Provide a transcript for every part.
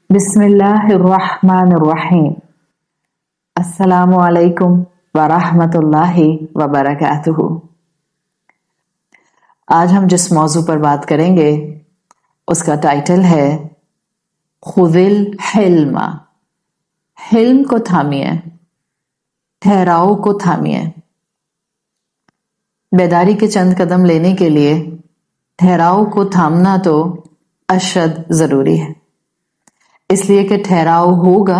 بسم اللہ الرحمن الرحیم۔ السلام علیکم ورحمۃ اللہ وبرکاتہ۔ آج ہم جس موضوع پر بات کریں گے اس کا ٹائٹل ہے خذ الحلم۔ حلم کو تھامیے، ٹھہراؤ کو تھامیے۔ بیداری کے چند قدم لینے کے لیے ٹھہراؤ کو تھامنا تو اشد ضروری ہے، اس لیے کہ ٹھہراؤ ہوگا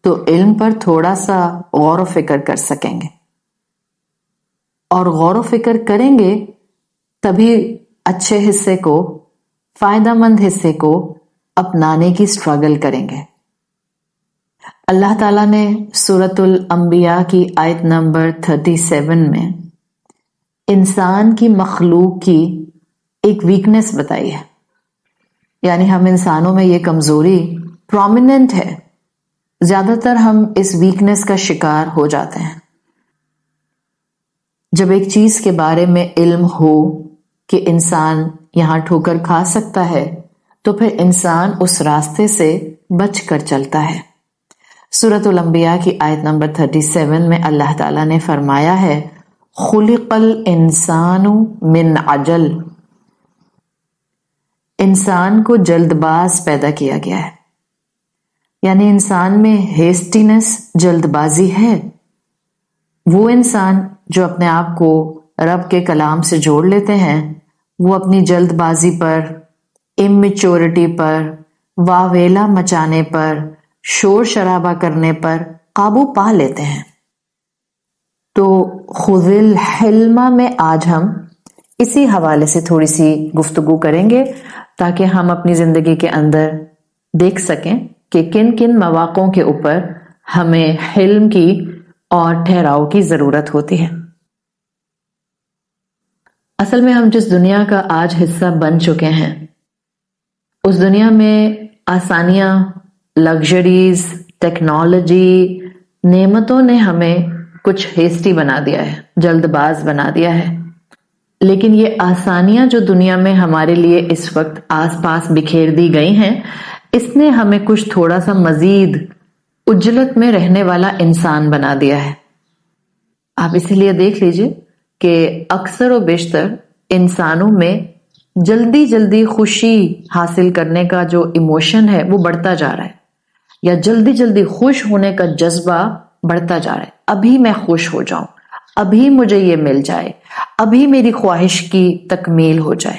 تو علم پر تھوڑا سا غور و فکر کر سکیں گے، اور غور و فکر کریں گے تبھی اچھے حصے کو، فائدہ مند حصے کو اپنانے کی سٹرگل کریں گے۔ اللہ تعالیٰ نے سورۃ الانبیاء کی آیت نمبر 37 میں انسان کی مخلوق کی ایک ویکنس بتائی ہے، یعنی ہم انسانوں میں یہ کمزوری پرومیننٹ ہے، زیادہ تر ہم اس ویکنس کا شکار ہو جاتے ہیں۔ جب ایک چیز کے بارے میں علم ہو کہ انسان یہاں ٹھوکر کھا سکتا ہے تو پھر انسان اس راستے سے بچ کر چلتا ہے۔ سورۃ الانبیاء کی آیت نمبر 37 میں اللہ تعالیٰ نے فرمایا ہے خلق الانسان من عجل، انسان کو جلد باز پیدا کیا گیا ہے، یعنی انسان میں ہیسٹینس، جلد بازی ہے۔ وہ انسان جو اپنے آپ کو رب کے کلام سے جوڑ لیتے ہیں وہ اپنی جلد بازی پر، اممیچورٹی پر، واویلا مچانے پر، شور شرابہ کرنے پر قابو پا لیتے ہیں۔ تو خذ الحلم میں آج ہم اسی حوالے سے تھوڑی سی گفتگو کریں گے تاکہ ہم اپنی زندگی کے اندر دیکھ سکیں کہ کن کن مواقعوں کے اوپر ہمیں حلم کی اور ٹھہراؤ کی ضرورت ہوتی ہے۔ اصل میں ہم جس دنیا کا آج حصہ بن چکے ہیں اس دنیا میں آسانیاں، لگژریز، ٹیکنالوجی، نعمتوں نے ہمیں کچھ ہیسٹی بنا دیا ہے، جلد باز بنا دیا ہے، لیکن یہ آسانیاں جو دنیا میں ہمارے لیے اس وقت آس پاس بکھیر دی گئی ہیں اس نے ہمیں کچھ تھوڑا سا مزید عجلت میں رہنے والا انسان بنا دیا ہے۔ آپ اسی لیے دیکھ لیجئے کہ اکثر و بیشتر انسانوں میں جلدی جلدی خوشی حاصل کرنے کا جو ایموشن ہے وہ بڑھتا جا رہا ہے، یا جلدی جلدی خوش ہونے کا جذبہ بڑھتا جا رہا ہے۔ ابھی میں خوش ہو جاؤں، ابھی مجھے یہ مل جائے، ابھی میری خواہش کی تکمیل ہو جائے۔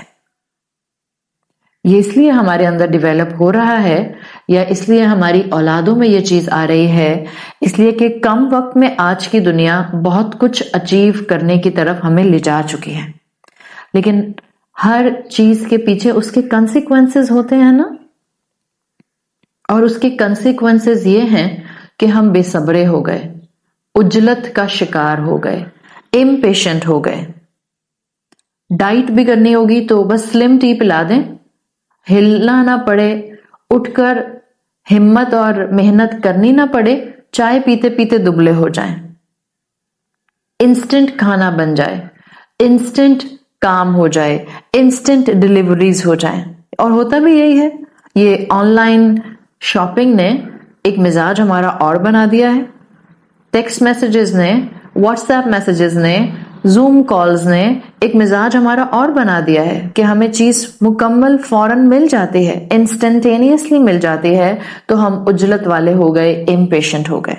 یہ اس لیے ہمارے اندر ڈیویلپ ہو رہا ہے، یا اس لیے ہماری اولادوں میں یہ چیز آ رہی ہے، اس لیے کہ کم وقت میں آج کی دنیا بہت کچھ اچیو کرنے کی طرف ہمیں لے جا چکی ہے، لیکن ہر چیز کے پیچھے اس کے کنسیکوینسز ہوتے ہیں نا، اور اس کے کنسیکوینسز یہ ہیں کہ ہم بے صبرے ہو گئے، عجلت کا شکار ہو گئے، امپیشنٹ ہو گئے۔ ڈائٹ بھی کرنی ہوگی تو بس سلم ٹی پلا دیں، ہلنا نہ پڑے، اٹھ کر ہمت اور محنت کرنی نہ پڑے، چائے پیتے پیتے دبلے ہو جائیں، انسٹنٹ کھانا بن جائے، انسٹنٹ کام ہو جائے، انسٹنٹ ڈیلیوریز ہو جائیں، اور ہوتا بھی یہی ہے۔ یہ آن لائن شاپنگ نے ایک مزاج ہمارا اور بنا دیا ہے، ٹیکسٹ میسیجز نے، واٹس ایپ میسیجز نے، زوم کالز نے ایک مزاج ہمارا اور بنا دیا ہے کہ ہمیں چیز مکمل فوراً مل جاتی ہے، انسٹنٹینیسلی مل جاتی ہے، تو ہم عجلت والے ہو گئے، امپیشنٹ ہو گئے۔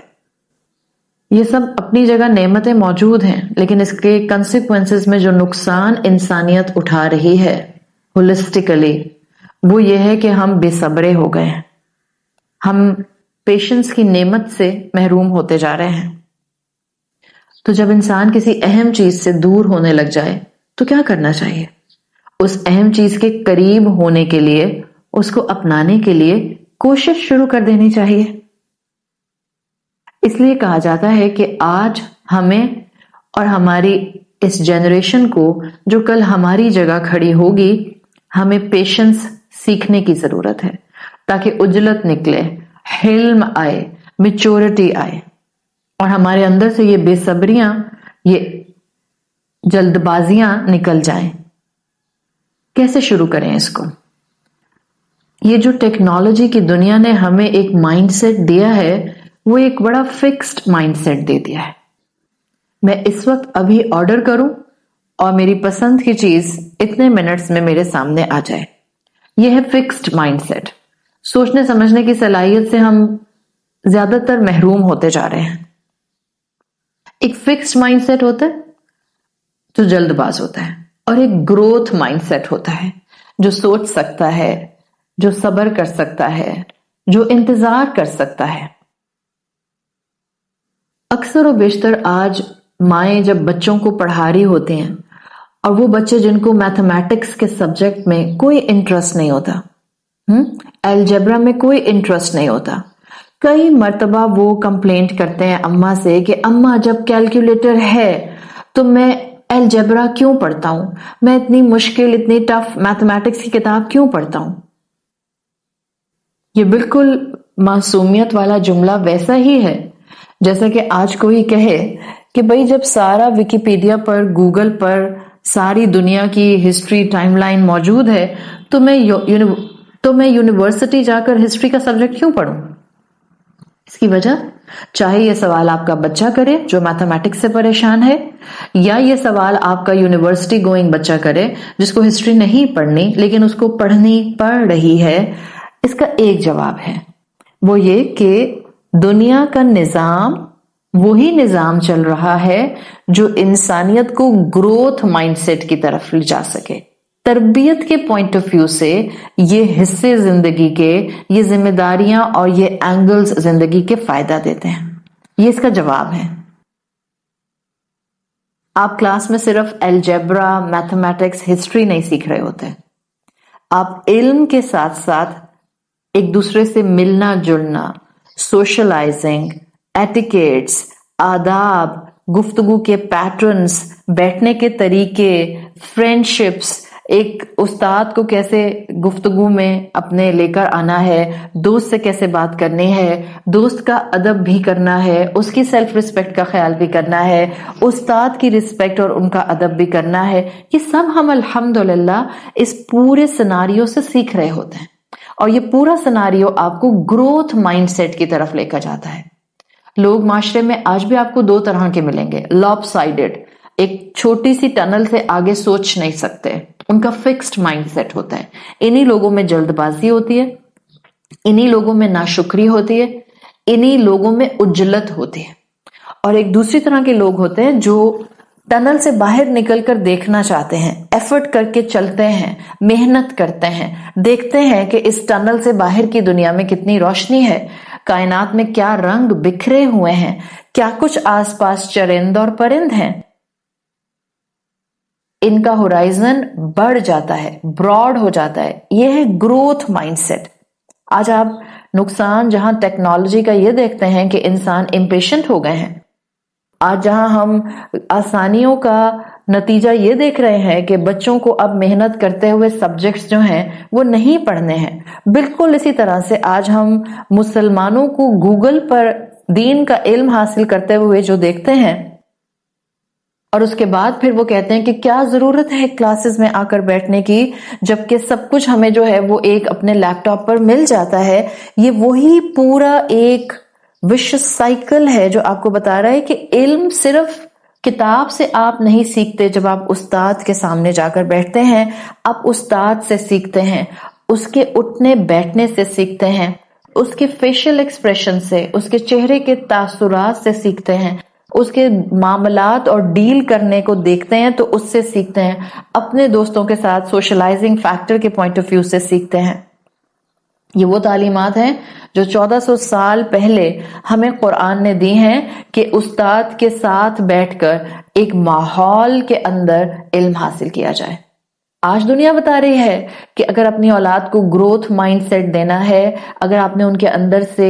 یہ سب اپنی جگہ نعمتیں موجود ہیں، لیکن اس کے کنسیکوینسز میں جو نقصان انسانیت اٹھا رہی ہے ہولسٹیکلی وہ یہ ہے کہ ہم بے صبرے ہو گئے ہیں، ہم پیشنس کی نعمت سے محروم ہوتے جا رہے ہیں۔ تو جب انسان کسی اہم چیز سے دور ہونے لگ جائے تو کیا کرنا چاہیے؟ اس اہم چیز کے قریب ہونے کے لیے، اس کو اپنانے کے لیے کوشش شروع کر دینی چاہیے۔ اس لیے کہا جاتا ہے کہ آج ہمیں اور ہماری اس جنریشن کو جو کل ہماری جگہ کھڑی ہوگی، ہمیں پیشنس سیکھنے کی ضرورت ہے تاکہ عجلت نکلے، حلم آئے، میچورٹی آئے، اور ہمارے اندر سے یہ بے صبریاں، یہ جلد بازیاں نکل جائیں۔ کیسے شروع کریں اس کو؟ یہ جو ٹیکنالوجی کی دنیا نے ہمیں ایک مائنڈ سیٹ دیا ہے وہ ایک بڑا فکسڈ مائنڈ سیٹ دے دیا ہے. میں اس وقت ابھی آرڈر کروں اور میری پسند کی چیز اتنے منٹس میں میرے سامنے آ جائے. یہ ہے فکسڈ مائنڈ سیٹ. سوچنے سمجھنے کی صلاحیت سے ہم زیادہ تر محروم ہوتے جا رہے ہیں. ایک فکسڈ مائنڈ سیٹ ہوتا ہے جو جلد باز ہوتا ہے، اور ایک گروتھ مائنڈ سیٹ ہوتا ہے جو سوچ سکتا ہے، جو صبر کر سکتا ہے، جو انتظار کر سکتا ہے. اکثر و بیشتر آج مائیں جب بچوں کو پڑھا رہی ہوتی ہیں اور وہ بچے جن کو میتھمیٹکس کے سبجیکٹ میں کوئی انٹرسٹ نہیں ہوتا، الجبرا میں کوئی انٹرسٹ نہیں ہوتا، کئی مرتبہ وہ کمپلینٹ کرتے ہیں اماں سے کہ اماں جب کیلکولیٹر ہے تو میں الجبرا کیوں پڑھتا ہوں، میں اتنی مشکل اتنی ٹف میتھمیٹکس کی کتاب کیوں پڑھتا ہوں. یہ بالکل معصومیت والا جملہ ویسا ہی ہے جیسا کہ آج کوئی کہے کہ بھئی جب سارا ویکیپیڈیا پر گوگل پر ساری دنیا کی ہسٹری ٹائم لائن موجود ہے تو میں یونیورسٹی جا کر ہسٹری کا سبجیکٹ کیوں پڑھوں. اس کی وجہ چاہے یہ سوال آپ کا بچہ کرے جو میتھمیٹکس سے پریشان ہے، یا یہ سوال آپ کا یونیورسٹی گوئنگ بچہ کرے جس کو ہسٹری نہیں پڑھنی لیکن اس کو پڑھنی پڑ رہی ہے، اس کا ایک جواب ہے، وہ یہ کہ دنیا کا نظام وہی نظام چل رہا ہے جو انسانیت کو گروتھ مائنڈ سیٹ کی طرف لے جا سکے. تربیت کے پوائنٹ آف ویو سے یہ حصے زندگی کے، یہ ذمہ داریاں اور یہ اینگلز زندگی کے فائدہ دیتے ہیں. یہ اس کا جواب ہے. آپ کلاس میں صرف الجبرا، میتھمیٹکس، ہسٹری نہیں سیکھ رہے ہوتے، آپ علم کے ساتھ ساتھ ایک دوسرے سے ملنا جلنا، سوشلائزنگ، ایٹیکیٹس، آداب، گفتگو کے پیٹرنز، بیٹھنے کے طریقے، فرینڈشپس، ایک استاد کو کیسے گفتگو میں اپنے لے کر آنا ہے، دوست سے کیسے بات کرنی ہے، دوست کا ادب بھی کرنا ہے، اس کی سیلف ریسپیکٹ کا خیال بھی کرنا ہے، استاد کی ریسپیکٹ اور ان کا ادب بھی کرنا ہے. یہ سب ہم الحمدللہ اس پورے سناریو سے سیکھ رہے ہوتے ہیں، اور یہ پورا سناریو آپ کو گروتھ مائنڈ سیٹ کی طرف لے کر جاتا ہے. لوگ معاشرے میں آج بھی آپ کو دو طرح کے ملیں گے. لاپ سائیڈڈ، ایک چھوٹی سی ٹنل سے آگے سوچ نہیں سکتے، ان کا فکسڈ مائنڈ سیٹ ہوتا ہے. انہی لوگوں میں جلد بازی ہوتی ہے، انہی لوگوں میں ناشکری ہوتی ہے، انہی لوگوں میں عجلت ہوتی ہے. اور ایک دوسری طرح کے لوگ ہوتے ہیں جو ٹنل سے باہر نکل کر دیکھنا چاہتے ہیں، ایفرٹ کر کے چلتے ہیں، محنت کرتے ہیں، دیکھتے ہیں کہ اس ٹنل سے باہر کی دنیا میں کتنی روشنی ہے، کائنات میں کیا رنگ بکھرے ہوئے ہیں، کیا کچھ آس پاس چرند اور پرند ہیں. ان کا ہورائزن بڑھ جاتا ہے، براڈ ہو جاتا ہے. یہ ہے گروتھ مائنڈ سیٹ. آج آپ نقصان جہاں ٹیکنالوجی کا یہ دیکھتے ہیں کہ انسان امپیشنٹ ہو گئے ہیں، آج جہاں ہم آسانیوں کا نتیجہ یہ دیکھ رہے ہیں کہ بچوں کو اب محنت کرتے ہوئے سبجیکٹس جو ہیں وہ نہیں پڑھنے ہیں، بالکل اسی طرح سے آج ہم مسلمانوں کو گوگل پر دین کا علم حاصل کرتے ہوئے جو دیکھتے ہیں، اور اس کے بعد پھر وہ کہتے ہیں کہ کیا ضرورت ہے کلاسز میں آ کر بیٹھنے کی جبکہ سب کچھ ہمیں جو ہے وہ ایک اپنے لیپ ٹاپ پر مل جاتا ہے. یہ وہی پورا ایک وشس سائیکل ہے جو آپ کو بتا رہا ہے کہ علم صرف کتاب سے آپ نہیں سیکھتے. جب آپ استاد کے سامنے جا کر بیٹھتے ہیں، آپ استاد سے سیکھتے ہیں، اس کے اٹھنے بیٹھنے سے سیکھتے ہیں، اس کے فیشل ایکسپریشن سے، اس کے چہرے کے تاثرات سے سیکھتے ہیں، اس کے معاملات اور ڈیل کرنے کو دیکھتے ہیں تو اس سے سیکھتے ہیں، اپنے دوستوں کے ساتھ سوشلائزنگ فیکٹر کے پوائنٹ آف ویو سے سیکھتے ہیں. یہ وہ تعلیمات ہیں جو 1400 سال پہلے ہمیں قرآن نے دی ہیں کہ استاد کے ساتھ بیٹھ کر ایک ماحول کے اندر علم حاصل کیا جائے. آج دنیا بتا رہی ہے کہ اگر اپنی اولاد کو گروتھ مائنڈ سیٹ دینا ہے، اگر آپ نے ان کے اندر سے